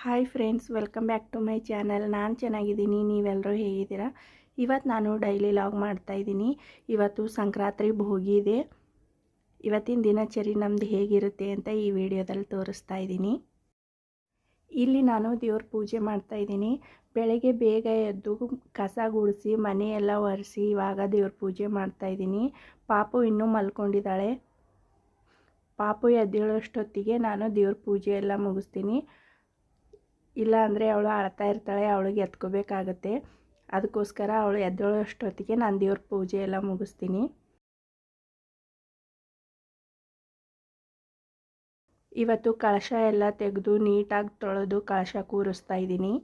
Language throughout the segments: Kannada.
Hi friends, welcome back to my channel. ನಾನು ಚೆನ್ನಾಗಿದ್ದೀನಿ, ನೀವೆಲ್ಲರೂ ಹೇಗಿದ್ದೀರಾ? ಇವತ್ತು ನಾನು ಡೈಲಿ ಲಾಗ್ ಮಾಡ್ತಾಯಿದ್ದೀನಿ. ಇವತ್ತು ಸಂಕ್ರಾಂತಿ ಭೋಗಿ ಇದೆ. ಇವತ್ತಿನ ದಿನಚರಿ ನಮ್ಮದು ಹೇಗಿರುತ್ತೆ ಅಂತ ಈ ವಿಡಿಯೋದಲ್ಲಿ ತೋರಿಸ್ತಾ ಇದ್ದೀನಿ. ಇಲ್ಲಿ ನಾನು ದೇವ್ರ ಪೂಜೆ ಮಾಡ್ತಾಯಿದ್ದೀನಿ. ಬೆಳಗ್ಗೆ ಬೇಗ ಎದ್ದು ಕಸ ಗುಡಿಸಿ ಮನೆಯೆಲ್ಲ ಒರೆಸಿ ಇವಾಗ ದೇವ್ರ ಪೂಜೆ ಮಾಡ್ತಾಯಿದ್ದೀನಿ. ಪಾಪು ಇನ್ನೂ ಮಲ್ಕೊಂಡಿದ್ದಾಳೆ. ಪಾಪು ಎದ್ದೇಳೋಷ್ಟೊತ್ತಿಗೆ ನಾನು ದೇವ್ರ ಪೂಜೆ ಎಲ್ಲ ಮುಗಿಸ್ತೀನಿ. ಇಲ್ಲ ಅಂದರೆ ಅವಳು ಅಳ್ತಾ ಇರ್ತಾಳೆ, ಅವಳಿಗೆ ಎತ್ಕೋಬೇಕಾಗತ್ತೆ. ಅದಕ್ಕೋಸ್ಕರ ಅವಳು ಎದ್ದೇಳೋಷ್ಟೊತ್ತಿಗೆ ನಾನು ದೇವ್ರ ಪೂಜೆ ಎಲ್ಲ ಮುಗಿಸ್ತೀನಿ. ಇವತ್ತು ಕಳಶ ಎಲ್ಲ ತೆಗೆದು ನೀಟಾಗಿ ತೊಳೆದು ಕಳಶ ಕೂರಿಸ್ತಾ ಇದ್ದೀನಿ.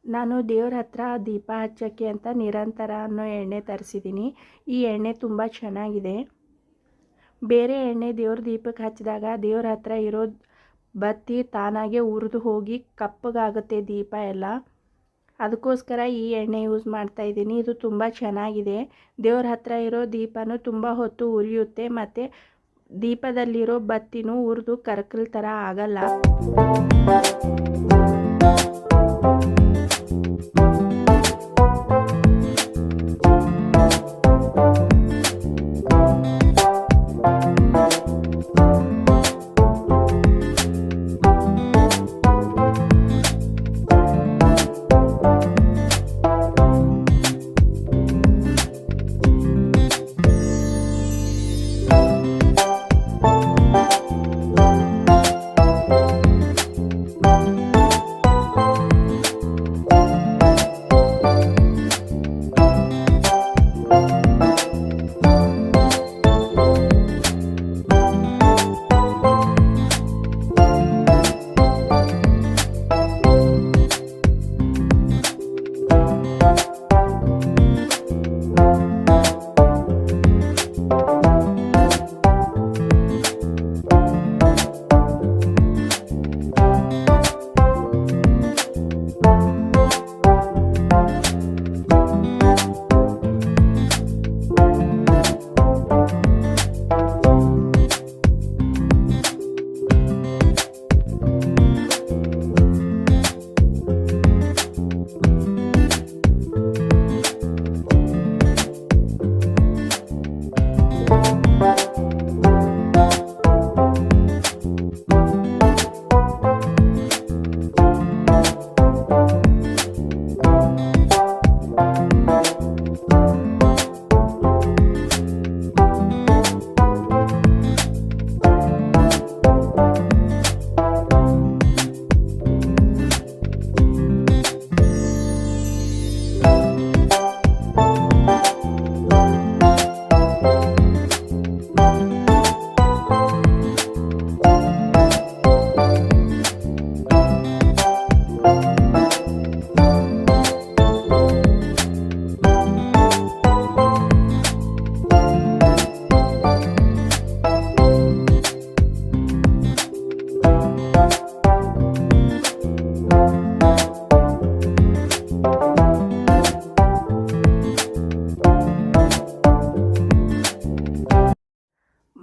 ನಾನು ದೇವ್ರ ಹತ್ರ ದೀಪ ಹಚ್ಚೋಕ್ಕೆ ಅಂತ ನಿರಂತರ ಅನ್ನೋ ಎಣ್ಣೆ ತರಿಸಿದ್ದೀನಿ. ಈ ಎಣ್ಣೆ ತುಂಬ ಚೆನ್ನಾಗಿದೆ. ಬೇರೆ ಎಣ್ಣೆ ದೇವ್ರ ದೀಪಕ್ಕೆ ಹಚ್ಚಿದಾಗ ದೇವ್ರ ಹತ್ರ ಇರೋ ಬತ್ತಿ ತಾನಾಗೆ ಉರಿದು ಹೋಗಿ ಕಪ್ಪಗಾಗುತ್ತೆ ದೀಪ ಎಲ್ಲ. ಅದಕ್ಕೋಸ್ಕರ ಈ ಎಣ್ಣೆ ಯೂಸ್ ಮಾಡ್ತಾಯಿದ್ದೀನಿ. ಇದು ತುಂಬ ಚೆನ್ನಾಗಿದೆ. ದೇವ್ರ ಹತ್ರ ಇರೋ ದೀಪನೂ ತುಂಬ ಹೊತ್ತು ಉರಿಯುತ್ತೆ ಮತ್ತು ದೀಪದಲ್ಲಿರೋ ಬತ್ತಿನೂ ಉರಿದು ಕರ್ಕಲ್ ಥರ ಆಗಲ್ಲ.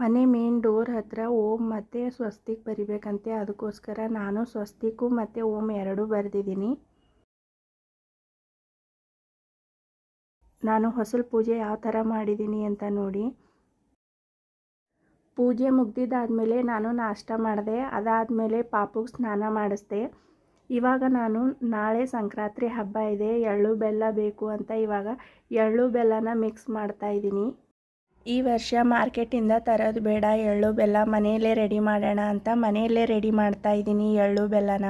ಮನೆ ಮೇನ್ ಡೋರ್ ಹತ್ರ ಓಂ ಮತ್ತು ಸ್ವಸ್ತಿಕ್ ಬರಿಬೇಕಂತೆ. ಅದಕ್ಕೋಸ್ಕರ ನಾನು ಸ್ವಸ್ತಿಕು ಮತ್ತು ಓಂ ಎರಡೂ ಬರೆದಿದ್ದೀನಿ. ನಾನು ಹೊಸಲು ಪೂಜೆ ಯಾವ ಥರ ಮಾಡಿದ್ದೀನಿ ಅಂತ ನೋಡಿ. ಪೂಜೆ ಮುಗ್ದಿದ್ದಾದಮೇಲೆ ನಾನು ನಾಷ್ಟ ಮಾಡಿದೆ. ಅದಾದಮೇಲೆ ಪಾಪುಗೆ ಸ್ನಾನ ಮಾಡಿಸ್ದೆ. ಇವಾಗ ನಾನು ನಾಳೆ ಸಂಕ್ರಾಂತಿ ಹಬ್ಬ ಇದೆ, ಎಳ್ಳು ಬೆಲ್ಲ ಬೇಕು ಅಂತ ಇವಾಗ ಎಳ್ಳು ಬೆಲ್ಲನ ಮಿಕ್ಸ್ ಮಾಡ್ತಾಯಿದ್ದೀನಿ. ಈ ವರ್ಷ ಮಾರ್ಕೆಟಿಂದ ತರೋದು ಬೇಡ, ಎಳ್ಳು ಬೆಲ್ಲ ಮನೆಯಲ್ಲೇ ರೆಡಿ ಮಾಡೋಣ ಅಂತ ಮನೆಯಲ್ಲೇ ರೆಡಿ ಮಾಡ್ತಾಯಿದ್ದೀನಿ ಎಳ್ಳು ಬೆಲ್ಲನ.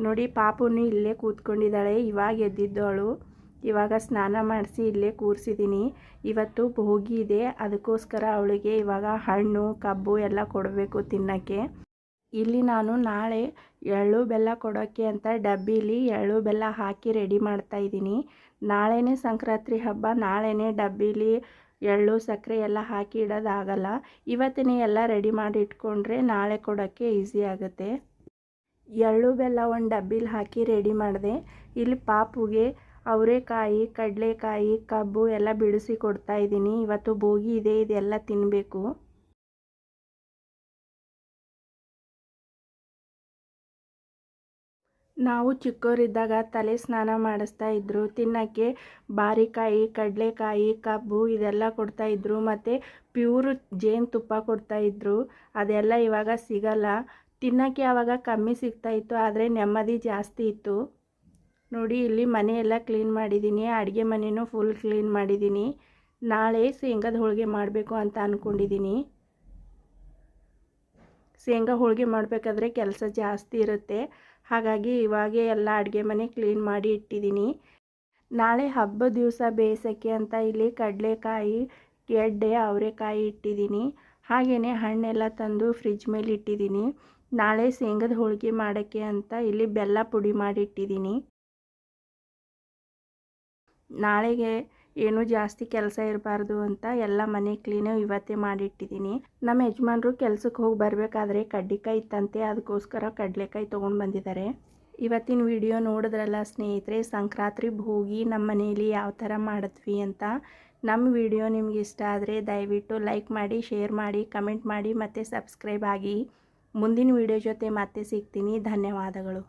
ನೋಡಿ, ಪಾಪುನು ಇಲ್ಲೇ ಕೂತ್ಕೊಂಡಿದ್ದಾಳೆ. ಇವಾಗ ಎದ್ದಿದ್ದವಳು. ಇವಾಗ ಸ್ನಾನ ಮಾಡಿಸಿ ಇಲ್ಲೇ ಕೂರಿಸಿದ್ದೀನಿ. ಇವತ್ತು ಭೋಗಿ ಇದೆ, ಅದಕ್ಕೋಸ್ಕರ ಅವಳಿಗೆ ಇವಾಗ ಹಣ್ಣು ಕಬ್ಬು ಎಲ್ಲ ಕೊಡಬೇಕು ತಿನ್ನೋಕ್ಕೆ. ಇಲ್ಲಿ ನಾನು ನಾಳೆ ಎಳ್ಳು ಬೆಲ್ಲ ಕೊಡೋಕ್ಕೆ ಅಂತ ಡಬ್ಬಿಲಿ ಎಳ್ಳು ಬೆಲ್ಲ ಹಾಕಿ ರೆಡಿ ಮಾಡ್ತಾಯಿದ್ದೀನಿ. ನಾಳೆನೇ ಸಂಕ್ರಾಂತಿ ಹಬ್ಬ, ನಾಳೆನೇ ಡಬ್ಬಿಲಿ ಎಳ್ಳು ಸಕ್ಕರೆ ಎಲ್ಲ ಹಾಕಿ ಇಡೋದಾಗಲ್ಲ. ಇವತ್ತಿನೇ ಎಲ್ಲ ರೆಡಿ ಮಾಡಿ ಇಟ್ಕೊಂಡ್ರೆ ನಾಳೆ ಕೊಡೋಕ್ಕೆ ಈಸಿ ಆಗುತ್ತೆ. ಎಳ್ಳು ಬೆಲ್ಲ ಒಂದು ಡಬ್ಬಿಲಿ ಹಾಕಿ ರೆಡಿ ಮಾಡಿದೆ. ಇಲ್ಲಿ ಪಾಪುಗೆ ಅವರೆಕಾಯಿ, ಕಡಲೆಕಾಯಿ, ಕಬ್ಬು ಎಲ್ಲ ಬಿಡಿಸಿ ಕೊಡ್ತಾ ಇದ್ದೀನಿ. ಇವತ್ತು ಭೋಗಿ ಇದೆ, ಇದೆಲ್ಲ ತಿನ್ನಬೇಕು. ನಾವು ಚಿಕ್ಕವರಿದ್ದಾಗ ತಲೆ ಸ್ನಾನ ಮಾಡಿಸ್ತಾ ಇದ್ದರು. ತಿನ್ನೋಕ್ಕೆ ಬಾರಿಕಾಯಿ, ಕಡಲೆಕಾಯಿ, ಕಬ್ಬು ಇದೆಲ್ಲ ಕೊಡ್ತಾಯಿದ್ರು. ಮತ್ತು ಪ್ಯೂರ್ ಜೇನುತುಪ್ಪ ಕೊಡ್ತಾಯಿದ್ರು. ಅದೆಲ್ಲ ಇವಾಗ ಸಿಗಲ್ಲ. ತಿನ್ನೋಕ್ಕೆ ಆವಾಗ ಕಮ್ಮಿ ಸಿಗ್ತಾಯಿತ್ತು, ಆದರೆ ನೆಮ್ಮದಿ ಜಾಸ್ತಿ ಇತ್ತು. ನೋಡಿ, ಇಲ್ಲಿ ಮನೆಯೆಲ್ಲ ಕ್ಲೀನ್ ಮಾಡಿದ್ದೀನಿ. ಅಡುಗೆ ಮನೆಯೂ ಫುಲ್ ಕ್ಲೀನ್ ಮಾಡಿದ್ದೀನಿ. ನಾಳೆ ಶೇಂಗಾದ ಹೋಳಿಗೆ ಮಾಡಬೇಕು ಅಂತ ಅಂದ್ಕೊಂಡಿದ್ದೀನಿ. ಶೇಂಗಾ ಹೋಳಿಗೆ ಮಾಡಬೇಕಾದ್ರೆ ಕೆಲಸ ಜಾಸ್ತಿ ಇರುತ್ತೆ. ಹಾಗಾಗಿ ಇವಾಗೇ ಎಲ್ಲ ಅಡುಗೆ ಮನೆ ಕ್ಲೀನ್ ಮಾಡಿ ಇಟ್ಟಿದ್ದೀನಿ. ನಾಳೆ ಹಬ್ಬದ ದಿವಸ ಬೇಯಿಸೋಕ್ಕೆ ಅಂತ ಇಲ್ಲಿ ಕಡಲೆಕಾಯಿ, ಗೆಡ್ಡೆ, ಅವರೆಕಾಯಿ ಇಟ್ಟಿದ್ದೀನಿ. ಹಾಗೆಯೇ ಹಣ್ಣೆಲ್ಲ ತಂದು ಫ್ರಿಜ್ ಮೇಲೆ ಇಟ್ಟಿದ್ದೀನಿ. ನಾಳೆ ಶೇಂಗಾದ ಹೋಳಿಗೆ ಮಾಡೋಕ್ಕೆ ಅಂತ ಇಲ್ಲಿ ಬೆಲ್ಲ ಪುಡಿ ಮಾಡಿ ಇಟ್ಟಿದ್ದೀನಿ. ನಾಳೆಗೆ ಏನೂ ಜಾಸ್ತಿ ಕೆಲಸ ಇರಬಾರ್ದು ಅಂತ ಎಲ್ಲ ಮನೆ ಕ್ಲೀನು ಇವತ್ತೇ ಮಾಡಿಟ್ಟಿದ್ದೀನಿ. ನಮ್ಮ ಯಜಮಾನರು ಕೆಲಸಕ್ಕೆ ಹೋಗಿ ಬರಬೇಕಾದ್ರೆ ಕಡ್ಲೆಕಾಯಿ ಇತ್ತಂತೆ, ಅದಕ್ಕೋಸ್ಕರ ಕಡಲೆಕಾಯಿ ತೊಗೊಂಡು ಬಂದಿದ್ದಾರೆ. ಇವತ್ತಿನ ವಿಡಿಯೋ ನೋಡಿದ್ರಲ್ಲ ಸ್ನೇಹಿತರೆ, ಸಂಕ್ರಾಂತಿ ಭೋಗಿ ನಮ್ಮ ಮನೆಯಲ್ಲಿ ಯಾವ ಥರ ಮಾಡಿದ್ವಿ ಅಂತ. ನಮ್ಮ ವಿಡಿಯೋ ನಿಮ್ಗೆ ಇಷ್ಟ ಆದರೆ ದಯವಿಟ್ಟು ಲೈಕ್ ಮಾಡಿ, ಶೇರ್ ಮಾಡಿ, ಕಮೆಂಟ್ ಮಾಡಿ ಮತ್ತು ಸಬ್ಸ್ಕ್ರೈಬ್ ಆಗಿ. ಮುಂದಿನ ವಿಡಿಯೋ ಜೊತೆ ಮತ್ತೆ ಸಿಗ್ತೀನಿ. ಧನ್ಯವಾದಗಳು.